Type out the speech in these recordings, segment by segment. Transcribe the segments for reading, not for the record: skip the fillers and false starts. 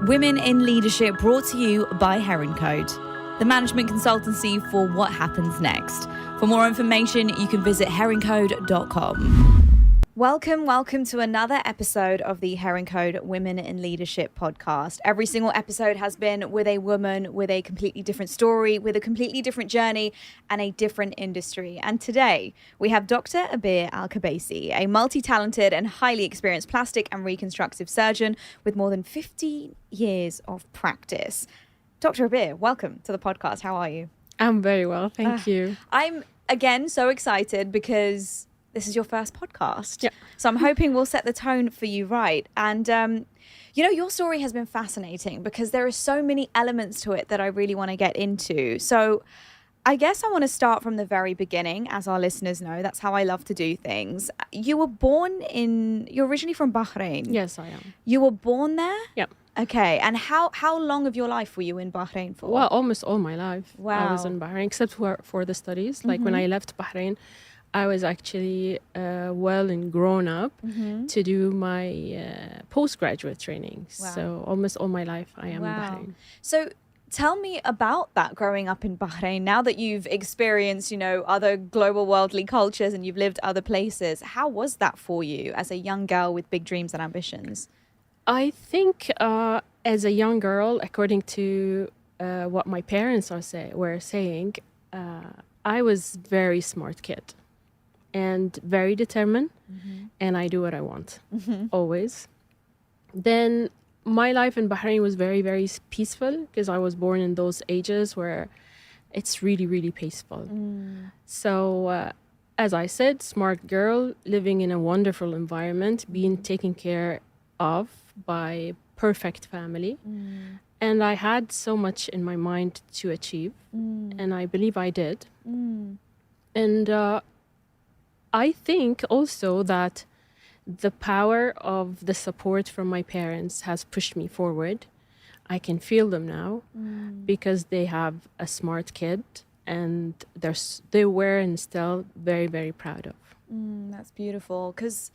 Women in Leadership, brought to you by Heroncode, the management consultancy for what happens next. For more information, you can visit heroncode.com. Welcome to another episode of the Heroncode Women in Leadership podcast. Every single episode has been with a woman with a completely different story, with a completely different journey and a different industry. And today we have Dr. Abeer Alkobaisi, a multi-talented and highly experienced plastic and reconstructive surgeon with more than 50 years of practice. Dr. Abeer, welcome to the podcast. How are you? I'm very well, thank you. I'm, again, so excited because this is your first podcast. Yeah. So I'm hoping we'll set the tone for you right. And, your story has been fascinating because there are so many elements to it that I really want to get into. So I guess I want to start from the very beginning. As our listeners know, that's how I love to do things. You're originally from Bahrain. Yes, I am. You were born there? Yeah. Okay. And how long of your life were you in Bahrain for? Well, almost all my life. Wow. I was in Bahrain, except for the studies. Like when I left Bahrain, I was actually well and grown up to do my postgraduate training. Wow. So almost all my life I am in Bahrain. So tell me about that growing up in Bahrain. Now that you've experienced, other global worldly cultures and you've lived other places, how was that for you as a young girl with big dreams and ambitions? I think as a young girl, according to what my parents were saying, I was very smart kid. And very determined, and I do what I want, always. Then my life in Bahrain was very, very peaceful because I was born in those ages where it's really, really peaceful. So, as I said, smart girl, living in a wonderful environment, being taken care of by perfect family. And I had so much in my mind to achieve, and I believe I did. And I think also that the power of the support from my parents has pushed me forward. I can feel them now because they have a smart kid and they were and still very, very proud of. That's beautiful because,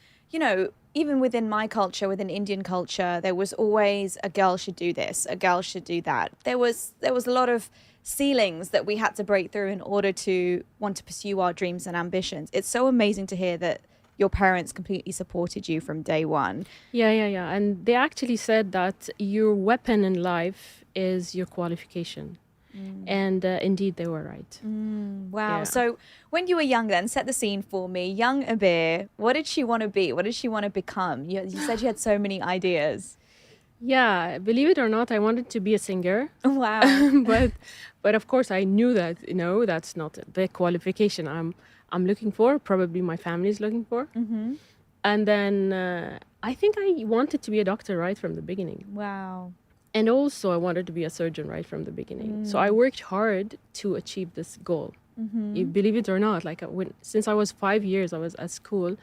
even within my culture, within Indian culture, there was always a girl should do this, a girl should do that. There was a lot of ceilings that we had to break through in order to want to pursue our dreams and ambitions. It's so amazing to hear that your parents completely supported you from day one. Yeah. And they actually said that your weapon in life is your qualification. And indeed, they were right. Wow. Yeah. So when you were young then, set the scene for me. Young Abeer, what did she want to be? What did she want to become? You said you had so many ideas. Yeah, believe it or not, I wanted to be a singer. Wow. But of course, I knew that, that's not the qualification I'm looking for, probably my family is looking for. And then I think I wanted to be a doctor right from the beginning. Wow. And also I wanted to be a surgeon right from the beginning. So I worked hard to achieve this goal. You believe it or not, since I was 5 years, I was at school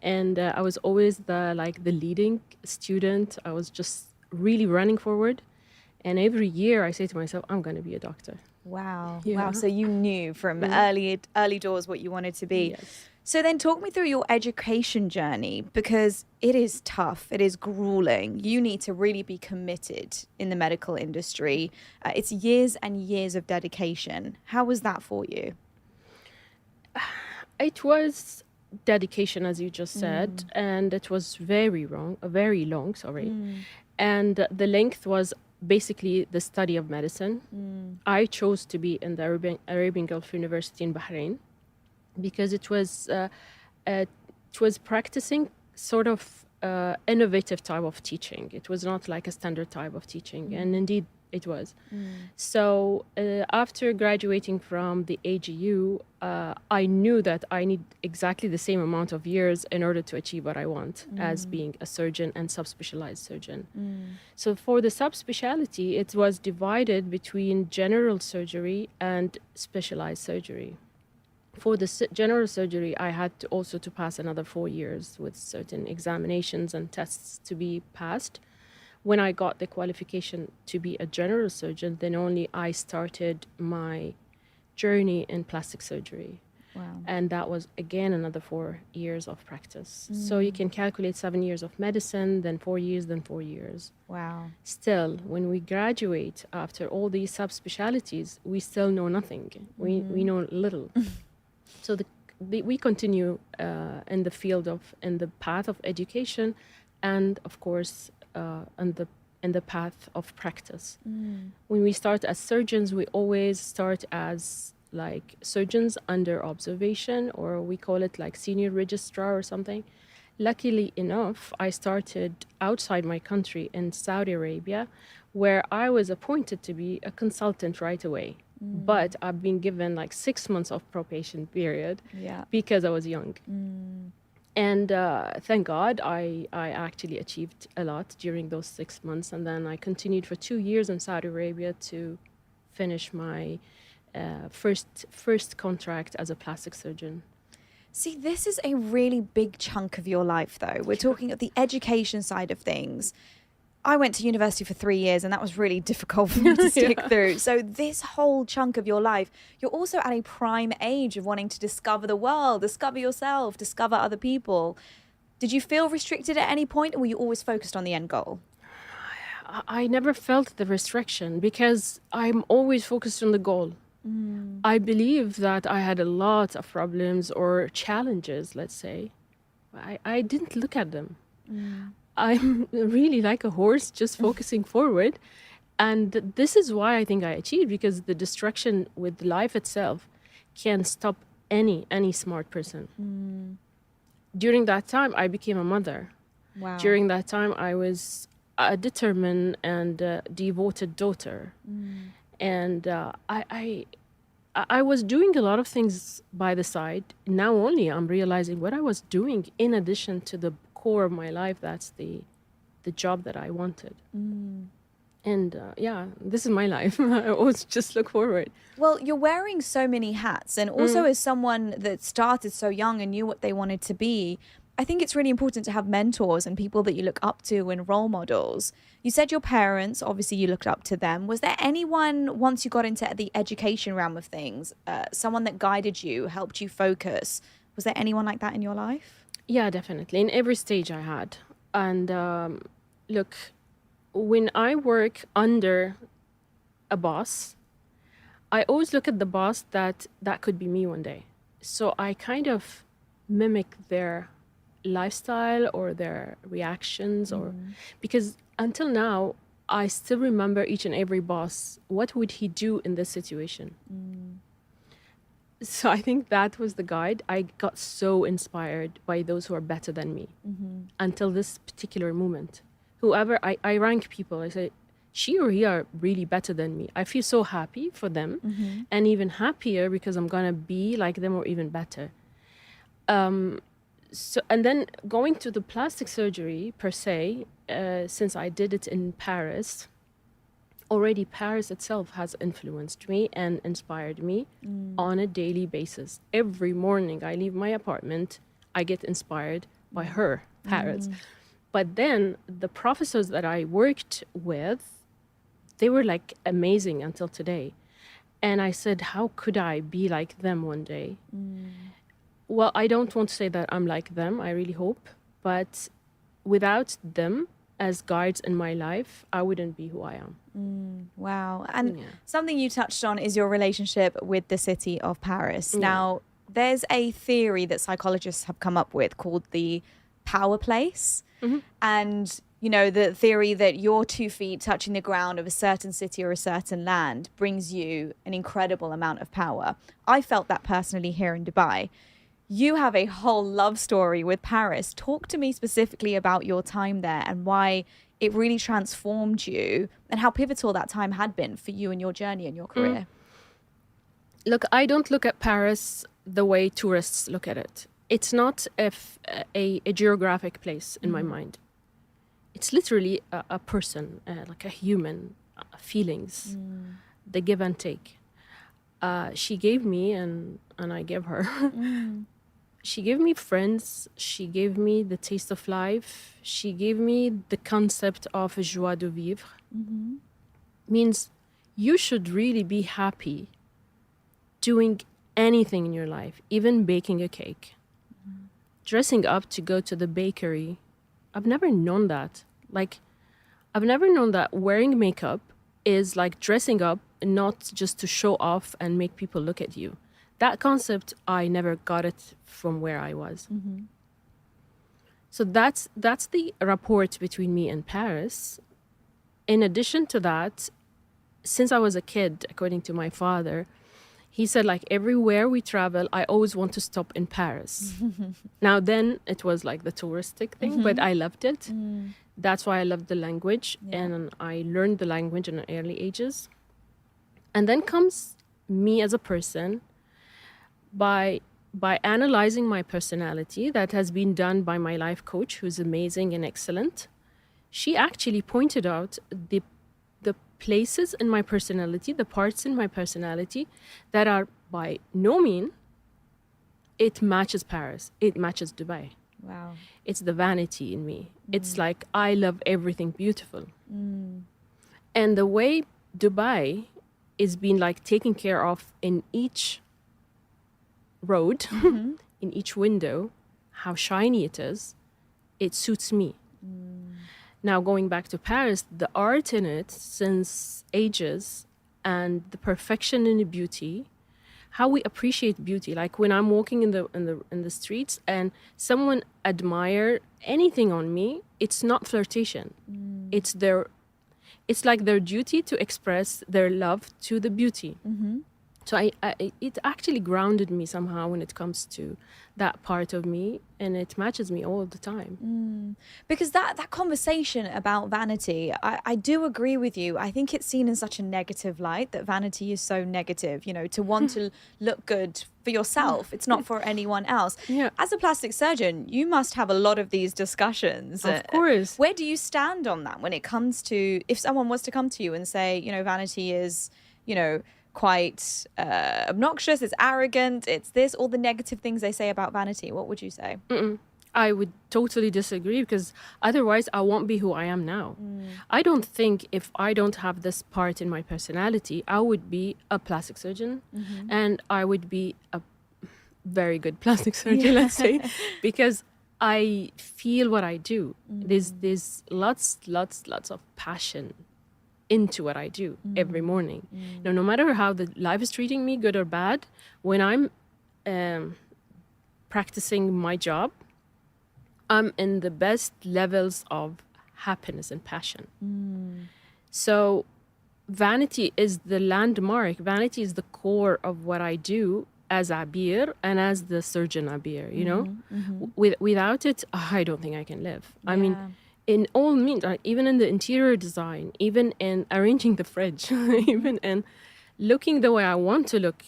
and I was always the leading student. I was just really running forward. And every year I say to myself, I'm going to be a doctor. Wow. Yeah. Wow. So you knew from early doors what you wanted to be. Yes. So then talk me through your education journey because it is tough. It is grueling. You need to really be committed in the medical industry. It's years and years of dedication. How was that for you? It was dedication, as you just said, and it was very long. And the length was basically the study of medicine. I chose to be in the Arabian Gulf University in Bahrain because it was practicing sort of innovative type of teaching. It was not like a standard type of teaching, and indeed it was. So after graduating from the AGU, I knew that I need exactly the same amount of years in order to achieve what I want as being a surgeon and subspecialized surgeon. So for the subspecialty, it was divided between general surgery and specialized surgery. For the general surgery, I had to pass another 4 years with certain examinations and tests to be passed. When I got the qualification to be a general surgeon, then only I started my journey in plastic surgery. Wow. And that was, again, another 4 years of practice. So you can calculate 7 years of medicine, then 4 years, then 4 years. Wow. Still, when we graduate after all these subspecialties, we still know nothing. We know little. So we continue in the field in the path of education, and of course, in the path of practice. When we start as surgeons, we always start as like surgeons under observation, or we call it like senior registrar or something. Luckily enough, I started outside my country in Saudi Arabia, where I was appointed to be a consultant right away. But I've been given like 6 months of probation period because I was young. And thank God, I actually achieved a lot during those 6 months. And then I continued for 2 years in Saudi Arabia to finish my first contract as a plastic surgeon. See, this is a really big chunk of your life, though. We're talking of the education side of things. I went to university for 3 years, and that was really difficult for me to stick through. So this whole chunk of your life, you're also at a prime age of wanting to discover the world, discover yourself, discover other people. Did you feel restricted at any point, or were you always focused on the end goal? I never felt the restriction because I'm always focused on the goal. I believe that I had a lot of problems or challenges, let's say. I didn't look at them. I'm really like a horse, just focusing forward. And this is why I think I achieved, because the distraction with life itself can stop any smart person. During that time, I became a mother. Wow. During that time, I was a determined and devoted daughter. And I was doing a lot of things by the side. Now only I'm realizing what I was doing in addition to the core of my life. That's the job that I wanted. And this is my life. I always just look forward. Well, you're wearing so many hats, and also as someone that started so young and knew what they wanted to be, I think it's really important to have mentors and people that you look up to and role models. You said your parents, obviously you looked up to them. Was there anyone, once you got into the education realm of things, someone that guided you, helped you focus? Was there anyone like that in your life? Yeah, definitely. In every stage I had. And look, when I work under a boss, I always look at the boss that could be me one day. So I kind of mimic their lifestyle or their reactions, or because until now I still remember each and every boss. What would he do in this situation? So I think that was the guide. I got so inspired by those who are better than me until this particular moment. Whoever I rank people, I say she or he are really better than me. I feel so happy for them, and even happier because I'm gonna be like them or even better. So, and then going to the plastic surgery per se, since I did it in Paris, already Paris itself has influenced me and inspired me on a daily basis. Every morning I leave my apartment, I get inspired by her, Paris. But then the professors that I worked with, they were like amazing until today. And I said, how could I be like them one day? Well, I don't want to say that I'm like them, I really hope. But without them as guides in my life, I wouldn't be who I am. Wow. And something you touched on is your relationship with the city of Paris. Now, there's a theory that psychologists have come up with called the power place. And, you know, the theory that your 2 feet touching the ground of a certain city or a certain land brings you an incredible amount of power. I felt that personally here in Dubai. You have a whole love story with Paris. Talk to me specifically about your time there and why it really transformed you and how pivotal that time had been for you and your journey and your career. Look, I don't look at Paris the way tourists look at it. It's not a geographic place in my mind. It's literally a person, like a human, feelings, the give and take. She gave me and I gave her. She gave me friends. She gave me the taste of life. She gave me the concept of joie de vivre. Means you should really be happy doing anything in your life, even baking a cake, dressing up to go to the bakery. I've never known that. Like, I've never known that wearing makeup is like dressing up, not just to show off and make people look at you. That concept, I never got it from where I was. So that's the rapport between me and Paris. In addition to that, since I was a kid, according to my father, he said, like, everywhere we travel, I always want to stop in Paris. Now, then it was like the touristic thing, but I loved it. That's why I loved the language, and I learned the language in early ages. And then comes me as a person by analyzing my personality. That has been done by my life coach, who's amazing and excellent. She actually pointed out the places in my personality, the parts in my personality that are by no means, it matches Paris, it matches Dubai. Wow. It's the vanity in me. It's like, I love everything beautiful. And the way Dubai is being like taken care of in each road, in each window, how shiny it is, it suits me. Now, going back to Paris, the art in it since ages, and the perfection in the beauty, how we appreciate beauty. Like when I'm walking in the streets and someone admire anything on me, it's not flirtation. It's like their duty to express their love to the beauty. So it actually grounded me somehow when it comes to that part of me, and it matches me all the time. Because that conversation about vanity, I do agree with you. I think it's seen in such a negative light, that vanity is so negative, you know, to want to look good for yourself. It's not for anyone else. Yeah. As a plastic surgeon, you must have a lot of these discussions. Of course. Where do you stand on that when it comes to, if someone was to come to you and say, you know, vanity is, you know, quite obnoxious, it's arrogant, it's this, all the negative things they say about vanity, what would you say? I would totally disagree, because otherwise I won't be who I am now. I don't think if I don't have this part in my personality, I would be a plastic surgeon, and I would be a very good plastic surgeon, let's say, because I feel what I do. There's lots of passion into what I do every morning. Now, no matter how the life is treating me, good or bad, when I'm practicing my job, I'm in the best levels of happiness and passion. So vanity is the landmark. Vanity is the core of what I do as Abeer and as the surgeon Abeer, you know? Without it, I don't think I can live. I mean, in all means, even in the interior design, even in arranging the fridge, even in looking the way I want to look,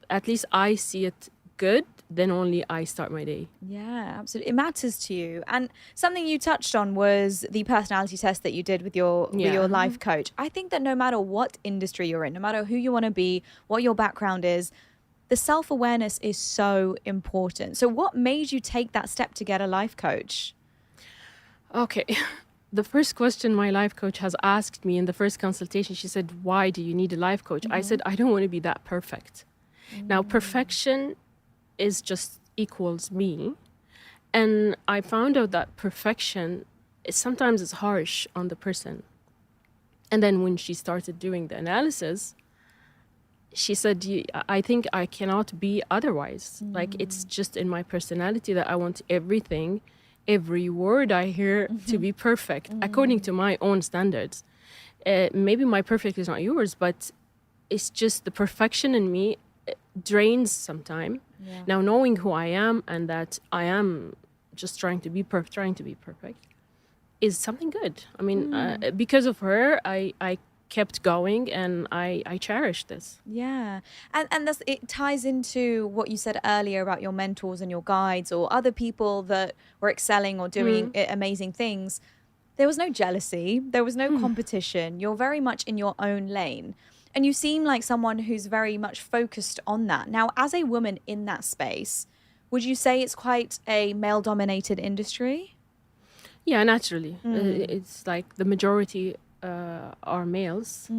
at least I see it good, then only I start my day. Yeah, absolutely. It matters to you. And something you touched on was the personality test that you did with your life coach. I think that no matter what industry you're in, no matter who you want to be, what your background is, the self-awareness is so important. So what made you take that step to get a life coach? Okay. The first question my life coach has asked me in the first consultation, she said, why do you need a life coach? I said, I don't want to be that perfect. Now, perfection is just equals me. And I found out that perfection sometimes is harsh on the person. And then when she started doing the analysis, she said, I think I cannot be otherwise. Like, it's just in my personality that I want everything, every word I hear to be perfect, according to my own standards. Maybe my perfect is not yours, but it's just the perfection in me drains sometime. Now, knowing who I am and that I am just trying to be perfect is something good. I mean, because of her, I kept going, and I cherish this. Yeah. And that's, it ties into what you said earlier about your mentors and your guides or other people that were excelling or doing amazing things. There was no jealousy. There was no competition. You're very much in your own lane. And you seem like someone who's very much focused on that. Now, as a woman in that space, would you say it's quite a male-dominated industry? Yeah, naturally. It's like the majority are males.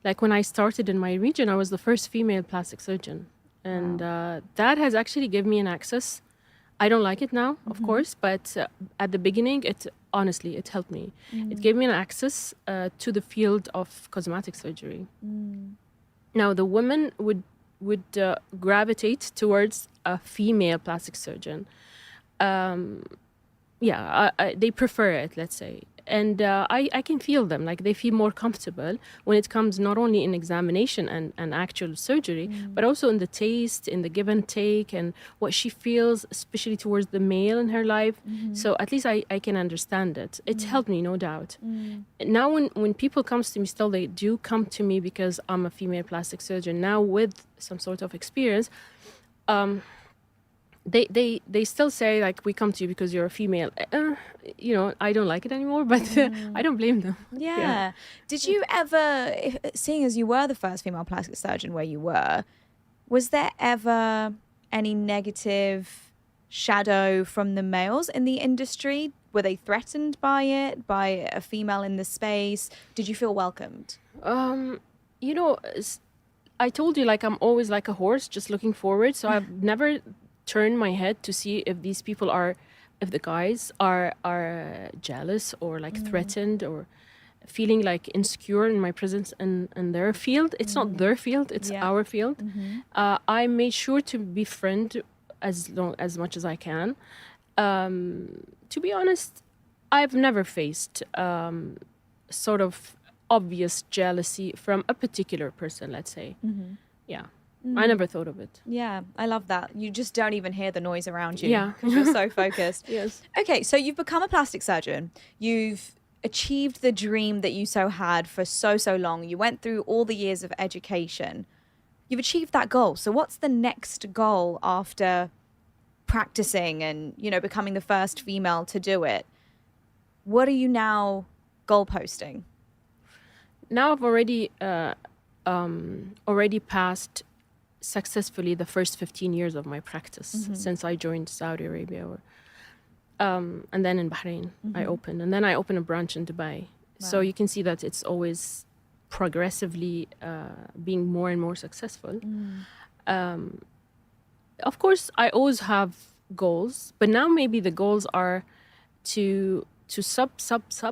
Like when I started in my region, I was the first female plastic surgeon. And that has actually given me an access. I don't like it now, of course, but at the beginning, honestly, it helped me. It gave me an access to the field of cosmetic surgery. Now, the women would gravitate towards a female plastic surgeon. They prefer it, let's say. And I can feel them, like they feel more comfortable when it comes not only in examination and actual surgery, but also in the taste, in the give and take, and what she feels, especially towards the male in her life. So at least I can understand it. It helped me, no doubt. Now when people comes to me, still they do come to me because I'm a female plastic surgeon, now with some sort of experience. They still say, like, we come to you because you're a female. I don't like it anymore, but I don't blame them. Yeah. Did you ever, seeing as you were the first female plastic surgeon where you were, was there ever any negative shadow from the males in the industry? Were they threatened by it, by a female in the space? Did you feel welcomed? I told you, like, I'm always like a horse, just looking forward. So I've never turn my head to see if these people if the guys are jealous or like threatened or feeling like insecure in my presence in their field. It's not their field, it's our field. I made sure to befriend as much as I can. To be honest, I've never faced sort of obvious jealousy from a particular person, let's say. I never thought of it. Yeah, I love that. You just don't even hear the noise around you. Yeah. Because you're so focused. Yes. Okay, so you've become a plastic surgeon. You've achieved the dream that you so had for so long. You went through all the years of education. You've achieved that goal. So what's the next goal after practicing and, becoming the first female to do it? What are you now goalposting? Now I've already passed successfully the first 15 years of my practice since I joined Saudi Arabia, and then in Bahrain I opened, and then I opened a branch in Dubai. Wow. So you can see that it's always progressively being more and more successful. Of course, I always have goals, but now maybe the goals are to sub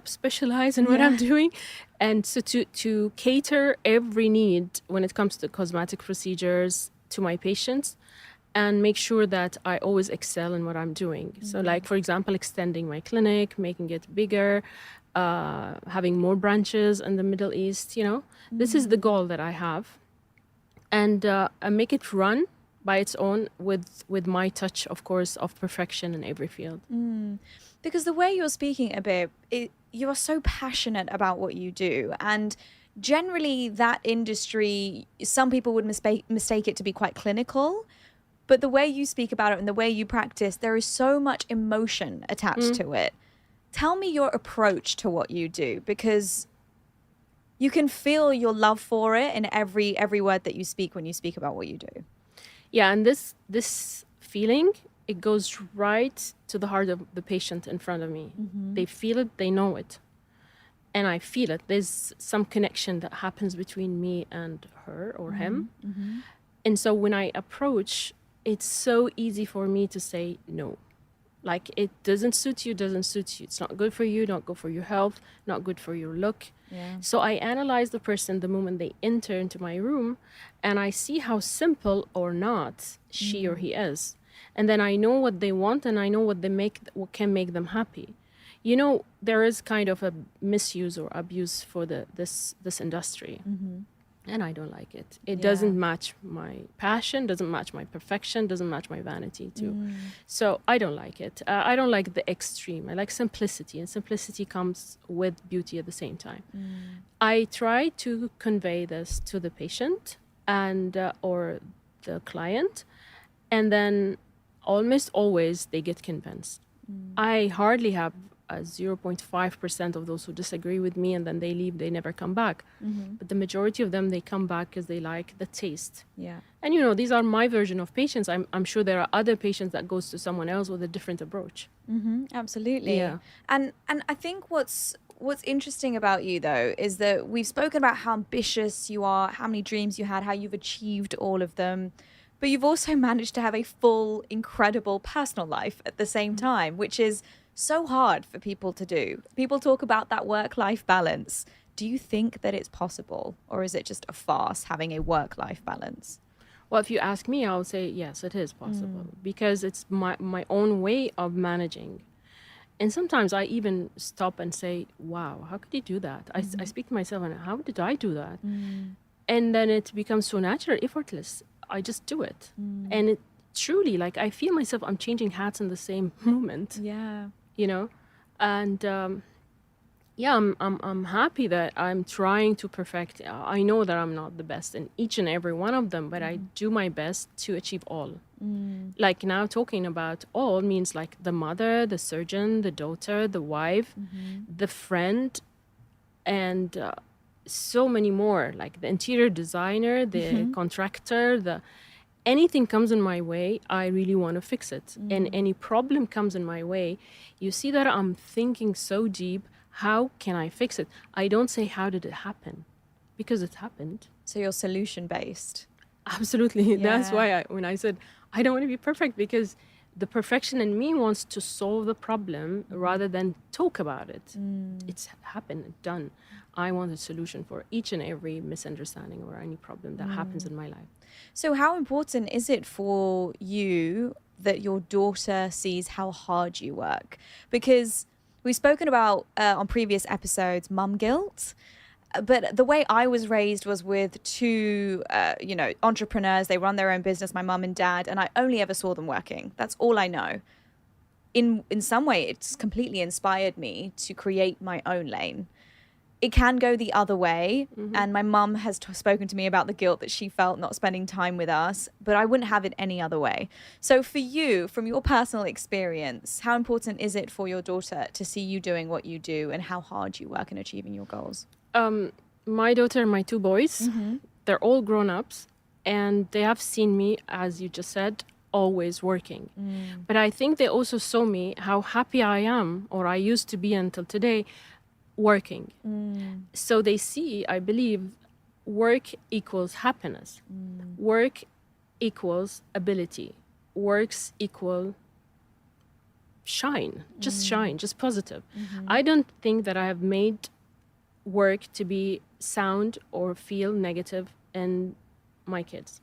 specialize in what I'm doing, and so to cater every need when it comes to cosmetic procedures to my patients, and make sure that I always excel in what I'm doing. So, like, for example, extending my clinic, making it bigger, having more branches in the Middle East. This is the goal that I have, and make it run by its own with my touch, of course, of perfection in every field. Because the way you're speaking, Abeer, you are so passionate about what you do. And generally that industry, some people would mistake it to be quite clinical. But the way you speak about it and the way you practice, there is so much emotion attached to it. Tell me your approach to what you do, because you can feel your love for it in every word that you speak when you speak about what you do. Yeah, and this feeling, it goes right to the heart of the patient in front of me. They feel it, they know it. And I feel it. There's some connection that happens between me and her or him. And so when I approach, it's so easy for me to say no. Like, it doesn't suit you, It's not good for you, not good for your health, not good for your look. Yeah. So I analyze the person the moment they enter into my room, and I see how simple or not she or he is. And then I know what they want, and I know what can make them happy. There is kind of a misuse or abuse for this industry. And I don't like it. It doesn't match my passion, doesn't match my perfection, doesn't match my vanity too. So I don't like it. I don't like the extreme. I like simplicity, and simplicity comes with beauty at the same time. I try to convey this to the patient and or the client, and then almost always they get convinced. I hardly have 0.5% of those who disagree with me, and then they leave, they never come back. But the majority of them, they come back because they like the taste. Yeah. And these are my version of patients. I'm sure there are other patients that goes to someone else with a different approach. Absolutely. Yeah. And I think what's interesting about you, though, is that we've spoken about how ambitious you are, how many dreams you had, how you've achieved all of them. but you've also managed to have a full, incredible personal life at the same time, which is so hard for people to do. People talk about that work-life balance. Do you think that it's possible, or is it just a farce having a work-life balance? Well, if you ask me, I'll say yes, it is possible because it's my own way of managing. And sometimes I even stop and say, wow, how could you do that? I speak to myself and how did I do that? And then it becomes so natural, effortless. I just do it. And it truly, like, I feel myself, I'm changing hats in the same moment. Yeah. You know? And yeah, I'm happy that I'm trying to perfect. I know that I'm not the best in each and every one of them, but I do my best to achieve all. Like now talking about all means like the mother, the surgeon, the daughter, the wife, the friend, and so many more, like the interior designer, the contractor, anything comes in my way, I really want to fix it. And any problem comes in my way, you see that I'm thinking so deep, how can I fix it? I don't say, how did it happen? Because it happened. So you're solution-based. Absolutely. Yeah. That's why when I said, I don't want to be perfect, because the perfection in me wants to solve the problem rather than talk about it. It's happened, done. I want a solution for each and every misunderstanding or any problem that happens in my life. So how important is it for you that your daughter sees how hard you work? Because we've spoken about on previous episodes, mum guilt. But the way I was raised was with two, entrepreneurs. They run their own business, my mum and dad, and I only ever saw them working. That's all I know. In some way, it's completely inspired me to create my own lane. It can go the other way. And my mum has spoken to me about the guilt that she felt not spending time with us, but I wouldn't have it any other way. So for you, from your personal experience, how important is it for your daughter to see you doing what you do and how hard you work in achieving your goals? My daughter and my two boys, they're all grown-ups, and they have seen me, as you just said, always working. But I think they also saw me how happy I am, or I used to be until today, working. So they see, I believe, work equals happiness. Work equals ability. Works equal shine, just positive. I don't think that I have made work to be sound or feel negative in my kids.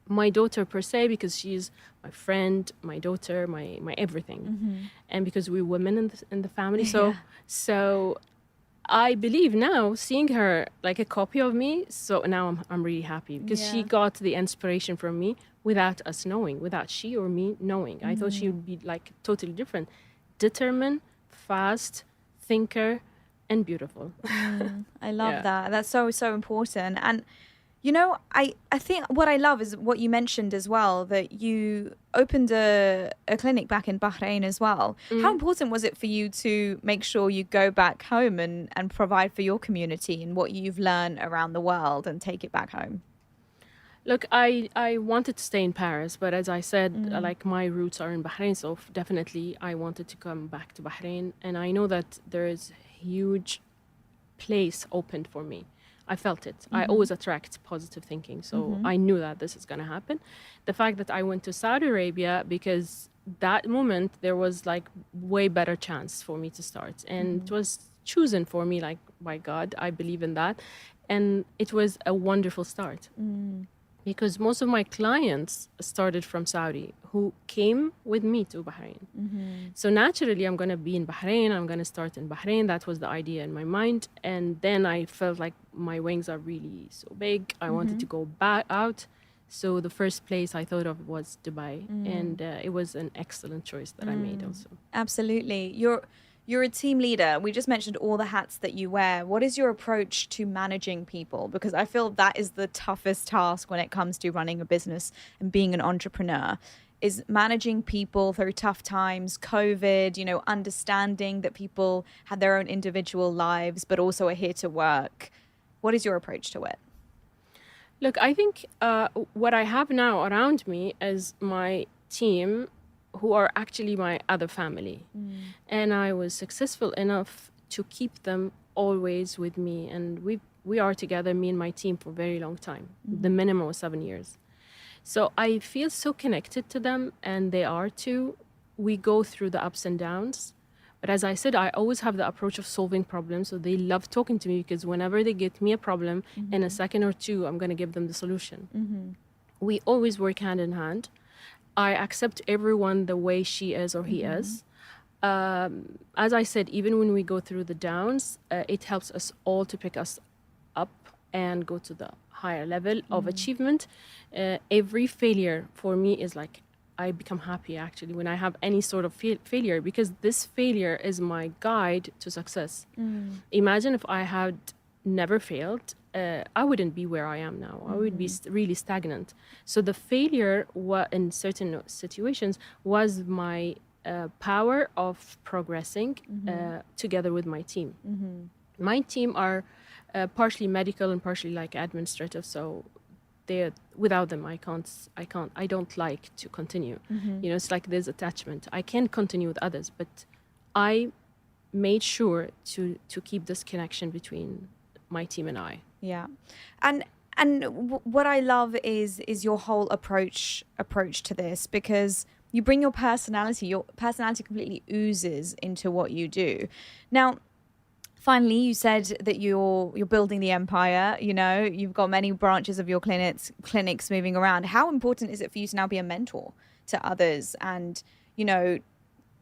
My daughter per se, because she's my friend, my daughter, my everything, and because we're women in the family. So I believe now, seeing her like a copy of me, so now I'm really happy because she got the inspiration from me without us knowing, without she or me knowing. I thought she would be like totally different, determined, fast, thinker, and beautiful. I love that. That's so important. And you know, I think what I love is what you mentioned as well, that you opened a clinic back in Bahrain as well. How important was it for you to make sure you go back home and provide for your community and what you've learned around the world and take it back home? Look, I wanted to stay in Paris, but as I said, like my roots are in Bahrain, so definitely I wanted to come back to Bahrain. And I know that there is a huge place opened for me. I felt it. I always attract positive thinking. So I knew that this is going to happen. The fact that I went to Saudi Arabia, because that moment there was like way better chance for me to start. And it was chosen for me, like by God. I believe in that. And it was a wonderful start. Because most of my clients started from Saudi who came with me to Bahrain. So naturally, I'm going to be in Bahrain. I'm going to start in Bahrain. That was the idea in my mind. And then I felt like my wings are really so big. I wanted to go back out. So the first place I thought of was Dubai. And it was an excellent choice that I made also. Absolutely. You're a team leader. We just mentioned all the hats that you wear. What is your approach to managing people? Because I feel that is the toughest task when it comes to running a business and being an entrepreneur, is managing people through tough times, COVID, you know, understanding that people had their own individual lives, but also are here to work. What is your approach to it? Look, I think what I have now around me is my team, who are actually my other family. And I was successful enough to keep them always with me. And we are together, me and my team, for a very long time. The minimum was 7 years. So I feel so connected to them, and they are too. We go through the ups and downs. But as I said, I always have the approach of solving problems. So they love talking to me because whenever they get me a problem, in a second or two, I'm going to give them the solution. We always work hand in hand. I accept everyone the way she is or he is. As I said, even when we go through the downs, it helps us all to pick us up and go to the higher level of achievement. Every failure for me is like, I become happy actually when I have any sort of failure, because this failure is my guide to success. Imagine if I had never failed, I wouldn't be where I am now. I would be really stagnant. So the failure in certain situations was my power of progressing together with my team. My team are partially medical and partially like administrative, so without them I don't like to continue. It's like there's attachment. I can continue with others, but I made sure to keep this connection between my team and I. Yeah. And what I love is your whole approach to this, because you bring your personality completely oozes into what you do. Now, finally, you said that you're building the empire. You've got many branches of your clinics moving around. How important is it for you to now be a mentor to others and,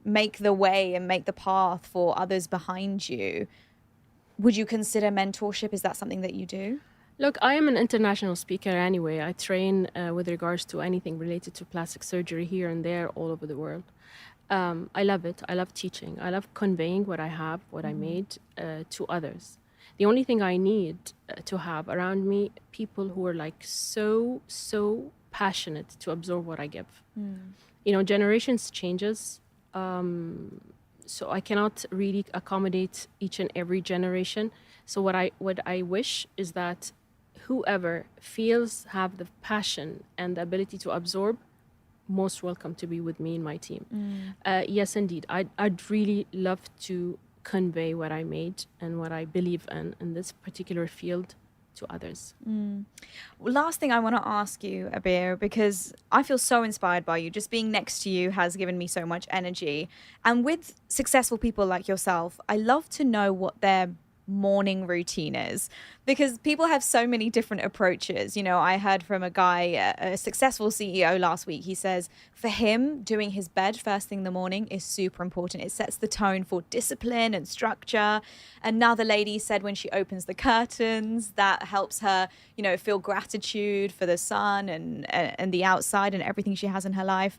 make the way and make the path for others behind you? Would you consider mentorship? Is that something that you do? Look, I am an international speaker anyway. I train with regards to anything related to plastic surgery here and there all over the world. I love it. I love teaching. I love conveying what I have, what I made to others. The only thing I need to have around me, people who are like so passionate to absorb what I give. Generations changes. So I cannot really accommodate each and every generation. So what I wish is that whoever have the passion and the ability to absorb, most welcome to be with me and my team. Yes, indeed. I'd really love to convey what I made and what I believe in this particular field to others. Last thing I want to ask you, Abeer, because I feel so inspired by you. Just being next to you has given me so much energy. And with successful people like yourself, I love to know what their morning routine is, because people have so many different approaches. I heard from a guy, a successful CEO last week. He says for him, doing his bed first thing in the morning is super important. It sets the tone for discipline and structure. Another lady said when she opens the curtains, that helps her, feel gratitude for the sun and the outside and everything she has in her life.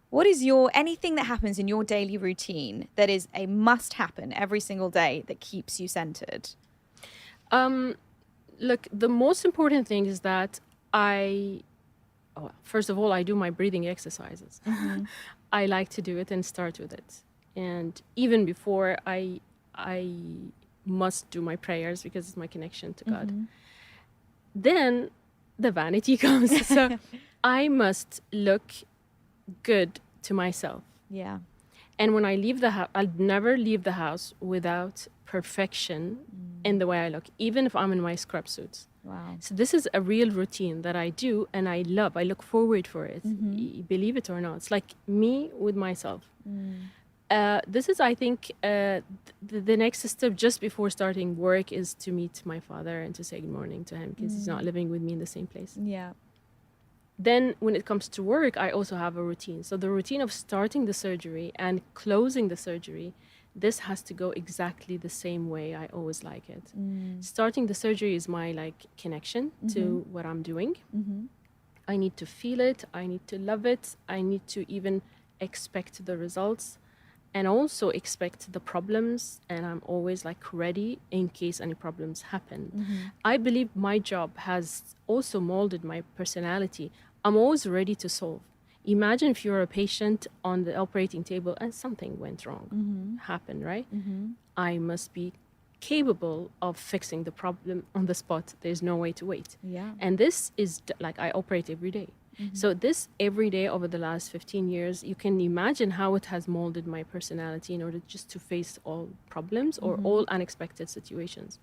What is anything that happens in your daily routine that is a must happen every single day that keeps you centered? Look, the most important thing is that first of all, I do my breathing exercises. I like to do it and start with it. And even before, I must do my prayers because it's my connection to God. Then the vanity comes. So I must look good to myself. Yeah. And when I leave the house, I'll never leave the house without perfection in the way I look, even if I'm in my scrub suits. Wow. So this is a real routine that I do and I love. I look forward for it. Believe it or not. It's like me with myself. This is, I think, the next step just before starting work is to meet my father and to say good morning to him because he's not living with me in the same place. Yeah. Then when it comes to work, I also have a routine. So the routine of starting the surgery and closing the surgery, this has to go exactly the same way. I always like it. Starting the surgery is my connection to what I'm doing. I need to feel it. I need to love it. I need to even expect the results and also expect the problems. And I'm always ready in case any problems happen. I believe my job has also molded my personality. I'm always ready to solve. Imagine if you're a patient on the operating table and something went wrong, happened, right? I must be capable of fixing the problem on the spot. There's no way to wait. Yeah. And this is I operate every day. So this every day over the last 15 years, you can imagine how it has molded my personality in order just to face all problems or all unexpected situations.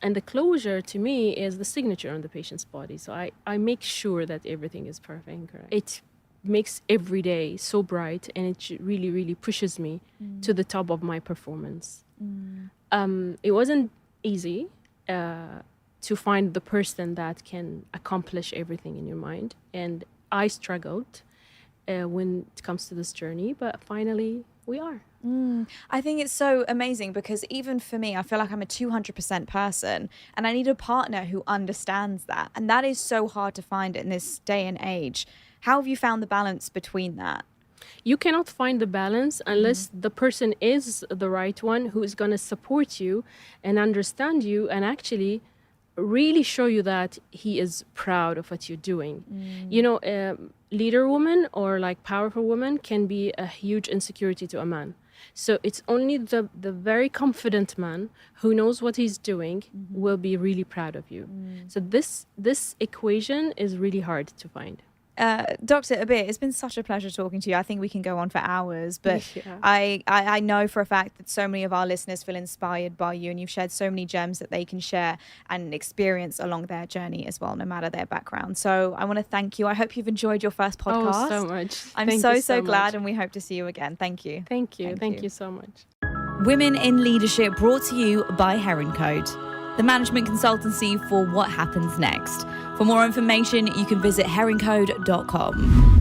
And the closure to me is the signature on the patient's body. So I make sure that everything is perfect and correct. It makes every day so bright, and it really, really pushes me to the top of my performance. It wasn't easy to find the person that can accomplish everything in your mind. And I struggled when it comes to this journey, but finally we are. I think it's so amazing because even for me, I feel like I'm a 200% person and I need a partner who understands that. And that is so hard to find in this day and age. How have you found the balance between that? You cannot find the balance unless the person is the right one who is going to support you and understand you and actually really show you that he is proud of what you're doing. You know, leader woman or like powerful woman can be a huge insecurity to a man. So it's only the very confident man who knows what he's doing will be really proud of you. So this equation is really hard to find. Dr. Abeer, it's been such a pleasure talking to you. I think we can go on for hours, but I know for a fact that so many of our listeners feel inspired by you, and you've shared so many gems that they can share and experience along their journey as well, no matter their background. So I want to thank you. I hope you've enjoyed your first podcast. Oh, so much. I'm so glad, and we hope to see you again. Thank you. Thank you so much. Women in Leadership, brought to you by Heroncode, the management consultancy for what happens next. For more information, you can visit heroncode.com.